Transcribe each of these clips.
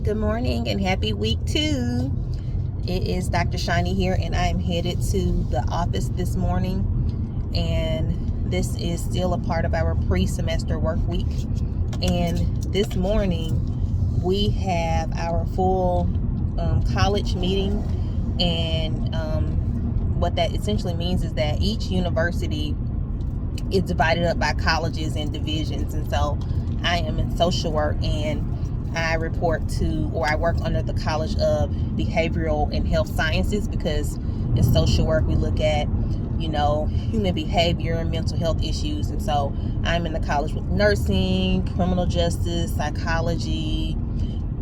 Good morning and happy week 2. It is Dr. Shani here, and I am headed to the office this morning. And this is still a part of our pre-semester work week. And this morning we have our full college meeting. And what that essentially means is that each university is divided up by colleges and divisions. And so I am in social work, and I report to, or I work under the College of Behavioral and Health Sciences, because in social work we look at, human behavior and mental health issues. And so I'm in the college with nursing, criminal justice, psychology,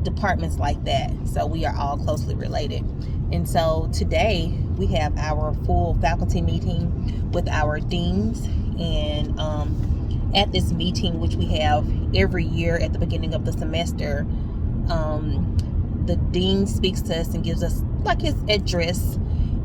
departments like that. So we are all closely related. And so today we have our full faculty meeting with our deans. And at this meeting, which we have every year at the beginning of the semester, the dean speaks to us and gives us like his address.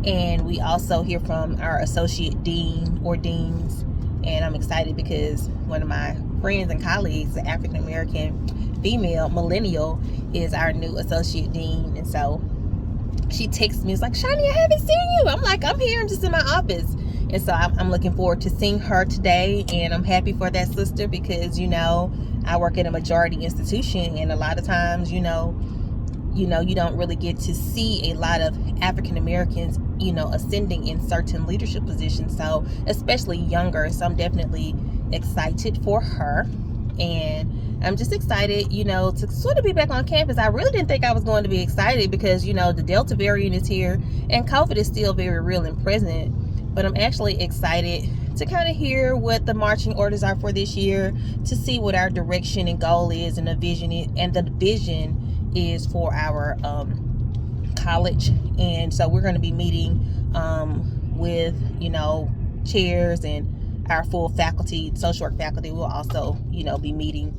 And we also hear from our associate dean or deans. And I'm excited because one of my friends and colleagues, the African American female millennial, is our new associate dean. And so she texts me, it's like, Shani, I haven't seen you. I'm like, I'm here, I'm just in my office. And so I'm looking forward to seeing her today. And I'm happy for that, sister, because, I work at a majority institution, and a lot of times, you don't really get to see a lot of African Americans, ascending in certain leadership positions. So especially younger. So I'm definitely excited for her. And I'm just excited, to sort of be back on campus. I really didn't think I was going to be excited because, the Delta variant is here and COVID is still very real and present. But I'm actually excited to kind of hear what the marching orders are for this year, to see what our direction and goal is, and the vision is for our college. And so we're going to be meeting with, chairs and our full faculty, social work faculty. Will also, be meeting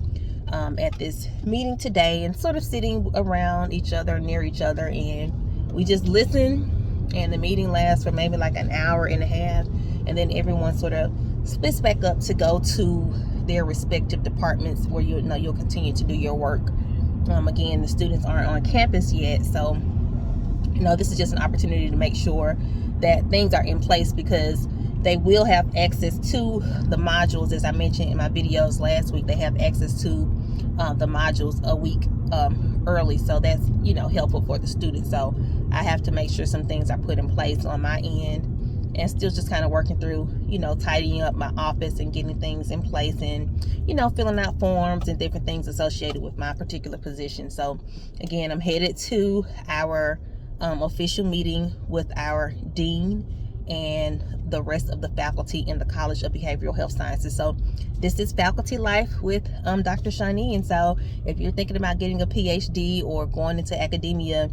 at this meeting today, and sort of sitting around each other, near each other, and we just listen. And the meeting lasts for maybe like an hour and a half, and then everyone sort of splits back up to go to their respective departments where you'll continue to do your work. Again, the students aren't on campus yet, so this is just an opportunity to make sure that things are in place, because they will have access to the modules. As I mentioned in my videos last week, they have access to the modules a week early, so that's helpful for the students. So I have to make sure some things are put in place on my end, and still just kind of working through tidying up my office and getting things in place, and filling out forms and different things associated with my particular position. So again, I'm headed to our official meeting with our dean and the rest of the faculty in the College of Behavioral Health Sciences. So this is Faculty Life with Dr. Shani. And so if you're thinking about getting a PhD or going into academia,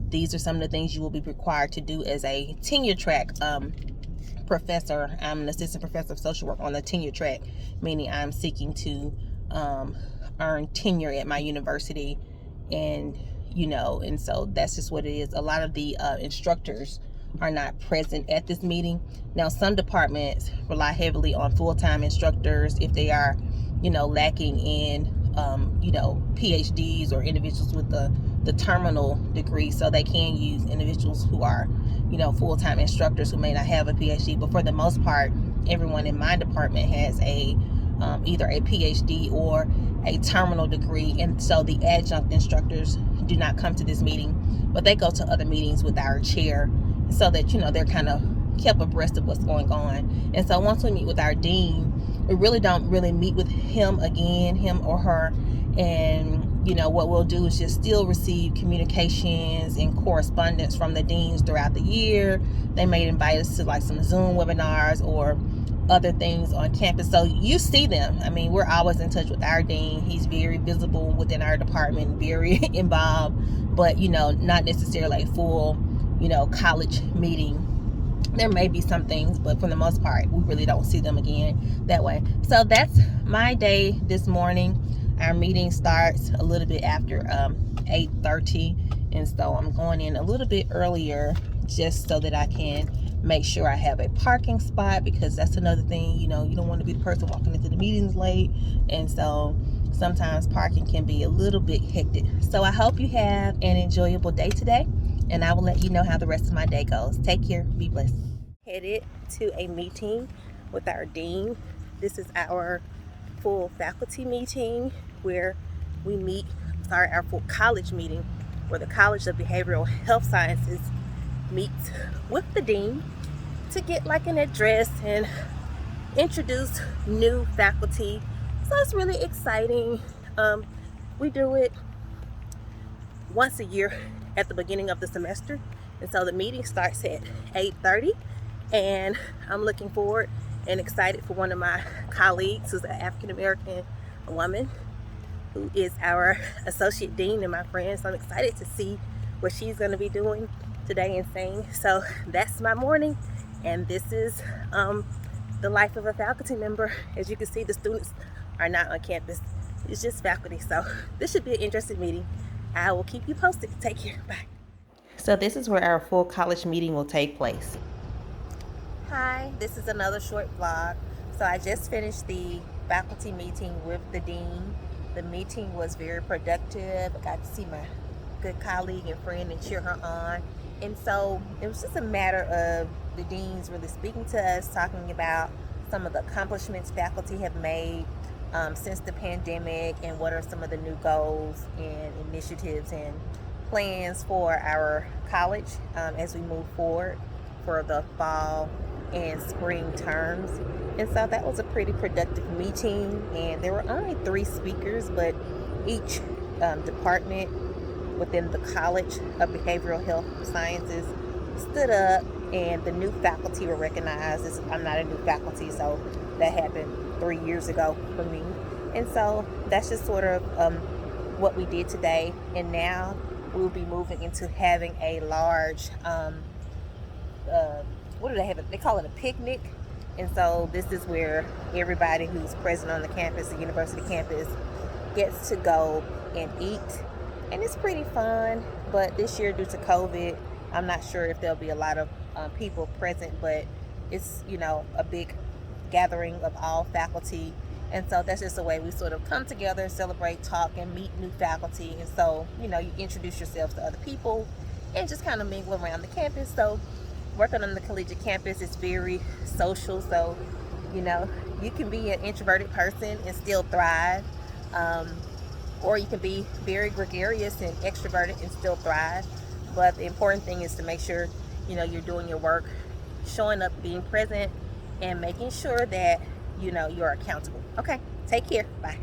these are some of the things you will be required to do as a tenure track professor. I'm an assistant professor of social work on the tenure track, meaning I'm seeking to earn tenure at my university. And and so that's just what it is. A lot of the instructors are not present at this meeting. Now, some departments rely heavily on full-time instructors if they are, lacking in, PhDs or individuals with the terminal degree. So they can use individuals who are, full-time instructors who may not have a PhD. But for the most part, everyone in my department has either a PhD or a terminal degree. And so the adjunct instructors do not come to this meeting, but they go to other meetings with our chair, so that they're kind of kept abreast of what's going on. And so once we meet with our dean, we really don't meet with him or her. And what we'll do is just still receive communications and correspondence from the deans throughout the year. They may invite us to like some Zoom webinars or other things on campus, so you see them. I mean, we're always in touch with our dean. He's very visible within our department, very involved, but not necessarily a full college meeting. There may be some things, but for the most part, we really don't see them again that way. So that's my day this morning. Our meeting starts a little bit after 8:30, and so I'm going in a little bit earlier just so that I can make sure I have a parking spot, because that's another thing. You don't want to be the person walking into the meetings late. And so sometimes parking can be a little bit hectic. So I hope you have an enjoyable day today, and I will let you know how the rest of my day goes. Take care. Be blessed. Headed to a meeting with our dean. This is our full faculty meeting where we meet, our full college meeting where the College of Behavioral Health Sciences meets with the dean to get like an address and introduce new faculty. So it's really exciting. We do it once a year at the beginning of the semester, and so the meeting starts at 8:30, and I'm looking forward and excited for one of my colleagues who's an African American woman who is our associate dean and my friend. So I'm excited to see what she's going to be doing today and saying. So that's my morning, and this is the life of a faculty member. As you can see, the students are not on campus. It's just faculty. So this should be an interesting meeting. I will keep you posted. Take care. Bye. So this is where our full college meeting will take place. Hi, this is another short vlog. So I just finished the faculty meeting with the dean. The meeting was very productive. I got to see my good colleague and friend and cheer her on. And so it was just a matter of the deans really speaking to us, talking about some of the accomplishments faculty have made since the pandemic, and what are some of the new goals and initiatives and plans for our college as we move forward for the fall and spring terms. And so that was a pretty productive meeting, and there were only 3 speakers, but each department within the College of Behavioral Health Sciences stood up, and the new faculty were recognized. I'm not a new faculty, so that happened 3 years ago for me. And so that's just sort of what we did today. And now we'll be moving into having a large, what do they have? They call it a picnic. And so this is where everybody who's present on the campus, the university campus, gets to go and eat. And it's pretty fun. But this year, due to COVID, I'm not sure if there'll be a lot of people present, but it's, a big gathering of all faculty. And so that's just a way we sort of come together, celebrate, talk, and meet new faculty. And so, you introduce yourselves to other people and just kind of mingle around the campus. So working on the collegiate campus is very social. So, you can be an introverted person and still thrive. Or you can be very gregarious and extroverted and still thrive. But the important thing is to make sure, you're doing your work, showing up, being present, and making sure that, you're accountable. Okay, take care. Bye.